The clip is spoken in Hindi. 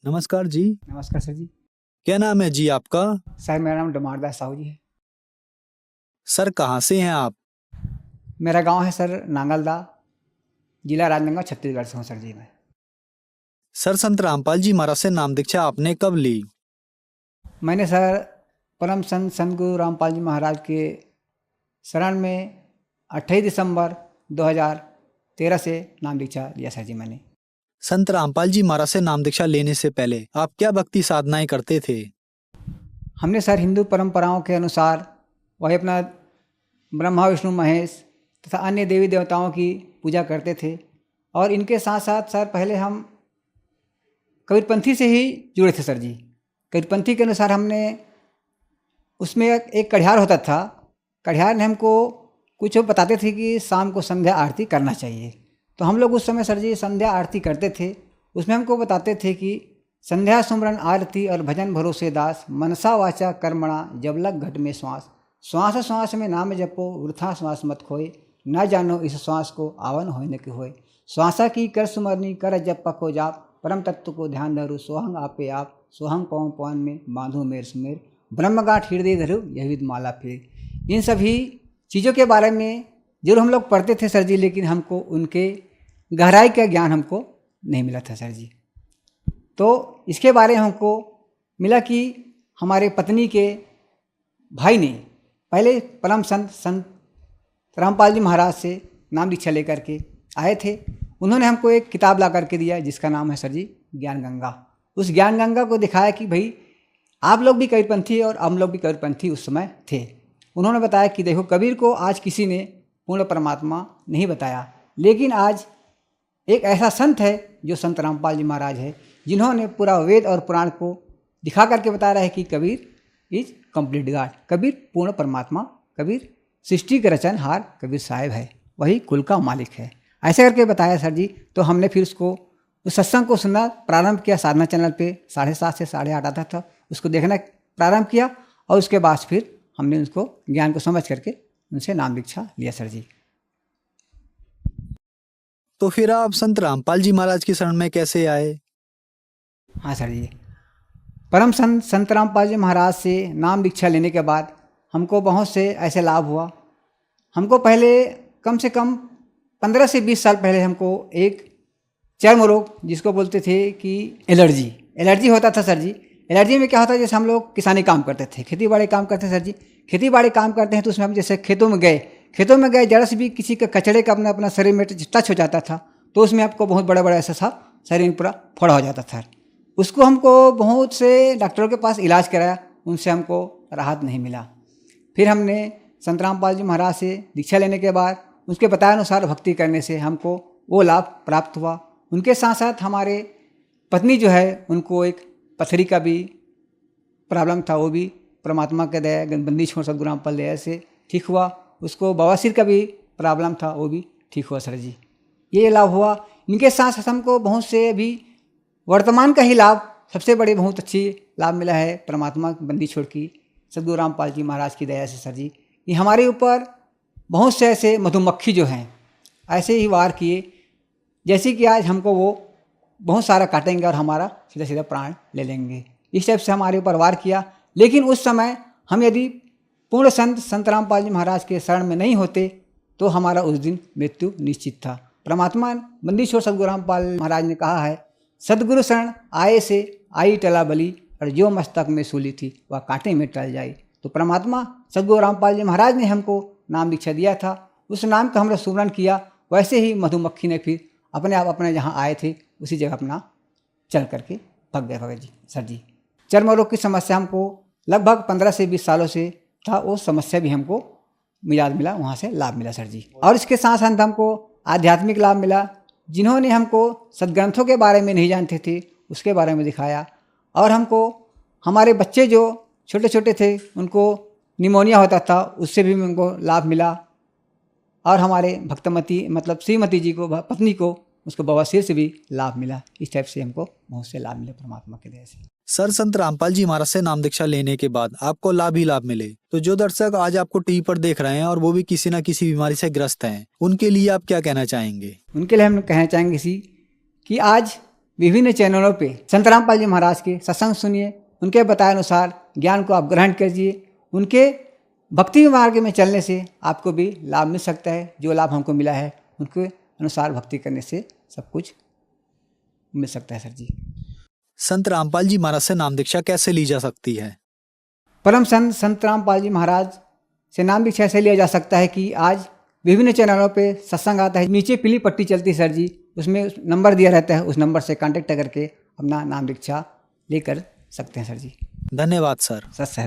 नमस्कार जी। नमस्कार सर जी। क्या नाम है जी आपका? सर मेरा नाम डमारदास साहू जी है। सर कहाँ से हैं आप? मेरा गांव है सर नांगलदा, जिला राजनांदगांव, छत्तीसगढ़ से हूँ सर जी मैं। सर संत रामपाल जी महाराज से नाम दीक्षा आपने कब ली? मैंने सर परम संत गुरु रामपाल जी महाराज के शरण में 28 दिसंबर 2013 से नाम दीक्षा लिया सर जी मैंने। संत रामपाल जी महाराज से नाम दीक्षा लेने से पहले आप क्या भक्ति साधनाएं करते थे? हमने सर हिंदू परंपराओं के अनुसार वही अपना ब्रह्मा विष्णु महेश तथा अन्य देवी देवताओं की पूजा करते थे। और इनके साथ साथ सर पहले हम कबीरपंथी से ही जुड़े थे सर जी। कबीरपंथी के अनुसार हमने उसमें एक कड़ियार होता था। कड़ियार ने हमको कुछ बताते थे कि शाम को संध्या आरती करना चाहिए। तो हम लोग उस समय सर जी संध्या आरती करते थे। उसमें हमको बताते थे कि संध्या सुमरन आरती और भजन भरोसे दास, मनसा वाचा कर्मणा जब लग घट में श्वास, श्वास श्वास में नाम जपो वृथा श्वास मत खोए, ना जानो इस श्वास को आवन होए न कि होए, श्वासा की कर सुमरनी कर जप पको जाप, परम तत्व को ध्यान धरू सोहंग आपे आप, सोहंग पवन पवन में बांधो मेर सुमेर, ब्रह्मगांठ हृदय धरू यह विद माला फिर। इन सभी चीज़ों के बारे में जरूर हम लोग पढ़ते थे सर जी, लेकिन हमको उनके गहराई का ज्ञान हमको नहीं मिला था सर जी। तो इसके बारे में हमको मिला कि हमारे पत्नी के भाई ने पहले परम संत रामपाल जी महाराज से नाम दीक्षा लेकर के आए थे। उन्होंने हमको एक किताब ला करके दिया जिसका नाम है सर जी ज्ञान गंगा। उस ज्ञान गंगा को दिखाया कि भाई आप लोग भी कबीरपंथी और हम लोग भी कबीरपंथी उस समय थे। उन्होंने बताया कि देखो कबीर को आज किसी ने पूर्ण परमात्मा नहीं बताया, लेकिन आज एक ऐसा संत है जो संत रामपाल जी महाराज है, जिन्होंने पूरा वेद और पुराण को दिखा करके बता रहा है कि Kabir is complete God, Kabir पूर्ण परमात्मा, कबीर सृष्टि के रचनहार कबीर साहिब है, वही कुल का मालिक है। ऐसे करके बताया सर जी। तो हमने फिर उसको उस सत्संग को सुनना प्रारंभ किया। साधना चैनल पे 7:30 से 8:30 आता था, उसको देखना प्रारंभ किया और उसके बाद फिर हमने उसको ज्ञान को समझ करके उनसे नाम दीक्षा लिया सर जी। तो फिर आप संत रामपाल जी महाराज की शरण में कैसे आए? हाँ सर जी, परम संत रामपाल जी महाराज से नाम दीक्षा लेने के बाद हमको बहुत से ऐसे लाभ हुआ। हमको पहले कम से कम 15 से 20 साल पहले हमको एक चर्म रोग जिसको बोलते थे कि एलर्जी होता था सर जी। एलर्जी में क्या होता है, जैसे हम लोग किसानी काम करते थे, खेती बाड़ी काम करते थे सर जी। खेती बाड़ी काम करते हैं तो उसमें हम जैसे खेतों में गए जरा से भी किसी का कचड़े का अपना शरीर में टच हो जाता था तो उसमें आपको बहुत बड़ा बड़ा ऐसा सा शरीर में पूरा फोड़ा हो जाता था। उसको हमको बहुत से डॉक्टरों के पास इलाज कराया, उनसे हमको राहत नहीं मिला। फिर हमने संत रामपाल जी महाराज से दीक्षा लेने के बाद उसके बताए अनुसार भक्ति करने से हमको वो लाभ प्राप्त हुआ। उनके साथ साथ हमारे पत्नी जो है उनको एक पथरी का भी प्रॉब्लम था, वो भी परमात्मा के दया बंदी छोड़ सदगुरु रामपाल दया से ठीक हुआ। उसको बवासीर का भी प्रॉब्लम था, वो भी ठीक हुआ सर जी। ये लाभ हुआ। इनके साथ साथ हमको बहुत से अभी वर्तमान का ही लाभ, सबसे बड़े बहुत अच्छी लाभ मिला है परमात्मा बंदी छोड़ की सदगुरु रामपाल जी महाराज की दया से सर जी। ये हमारे ऊपर बहुत से ऐसे मधुमक्खी जो हैं ऐसे ही वार किए, जैसे कि आज हमको वो बहुत सारा काटेंगे और हमारा सीधा सीधा प्राण ले लेंगे, इस टाइप से हमारे ऊपर वार किया। लेकिन उस समय हम यदि पूर्ण संत रामपाल जी महाराज के शरण में नहीं होते तो हमारा उस दिन मृत्यु निश्चित था। परमात्मा बंदी छोड़ सदगुरु रामपाल महाराज ने कहा है, सदगुरु शरण आए से आई टला बली, और जो मस्तक में सूली थी वह कांटे में टल जाई। तो परमात्मा सदगुरु रामपाल जी महाराज ने हमको नाम दीक्षा दिया था, उस नाम का हमने सुमरण किया। वैसे ही मधुमक्खी ने फिर अपने आप अपने जहाँ आए थे उसी जगह अपना चल करके भग गए जी सर जी। चर्म रोग की समस्या हमको लगभग 15 से 20 सालों से था, वो समस्या भी हमको मिजाज मिला, वहाँ से लाभ मिला सर जी। और इसके साथ साथ हमको आध्यात्मिक लाभ मिला। जिन्होंने हमको सदग्रंथों के बारे में नहीं जानते थे उसके बारे में दिखाया, और हमको हमारे बच्चे जो छोटे छोटे थे उनको निमोनिया होता था, उससे भी हमको लाभ मिला। और हमारे भक्तमती मतलब श्रीमती जी को, पत्नी को, उसको बवासीर से भी लाभ मिला। इस टाइप से हमको बहुत से लाभ मिले परमात्मा के दया से। सर संत रामपाल जी महाराज से नाम दीक्षा लेने के बाद आपको लाभ ही लाभ मिले, तो जो दर्शक आज आपको टीवी पर देख रहे हैं और वो भी किसी न किसी बीमारी से ग्रस्त हैं, उनके लिए आप क्या कहना चाहेंगे? उनके लिए हम कहना चाहेंगे इसी कि आज विभिन्न चैनलों पे संत रामपाल जी महाराज के सत्संग सुनिए, उनके बताए अनुसार ज्ञान को आप ग्रहण कीजिए। उनके भक्ति मार्ग में चलने से आपको भी लाभ मिल सकता है। जो लाभ हमको मिला है उनके अनुसार भक्ति करने से सब कुछ मिल सकता है सर जी। संत रामपाल जी महाराज से नाम दीक्षा कैसे ली जा सकती है? परम संत रामपाल जी महाराज से नाम दीक्षा ऐसे लिया जा सकता है कि आज विभिन्न चैनलों पे सत्संग आता है, नीचे पीली पट्टी चलती है सर जी, उसमें नंबर दिया रहता है, उस नंबर से कांटेक्ट करके अपना नाम दीक्षा लेकर सकते हैं सर जी। धन्यवाद सर। सत्संग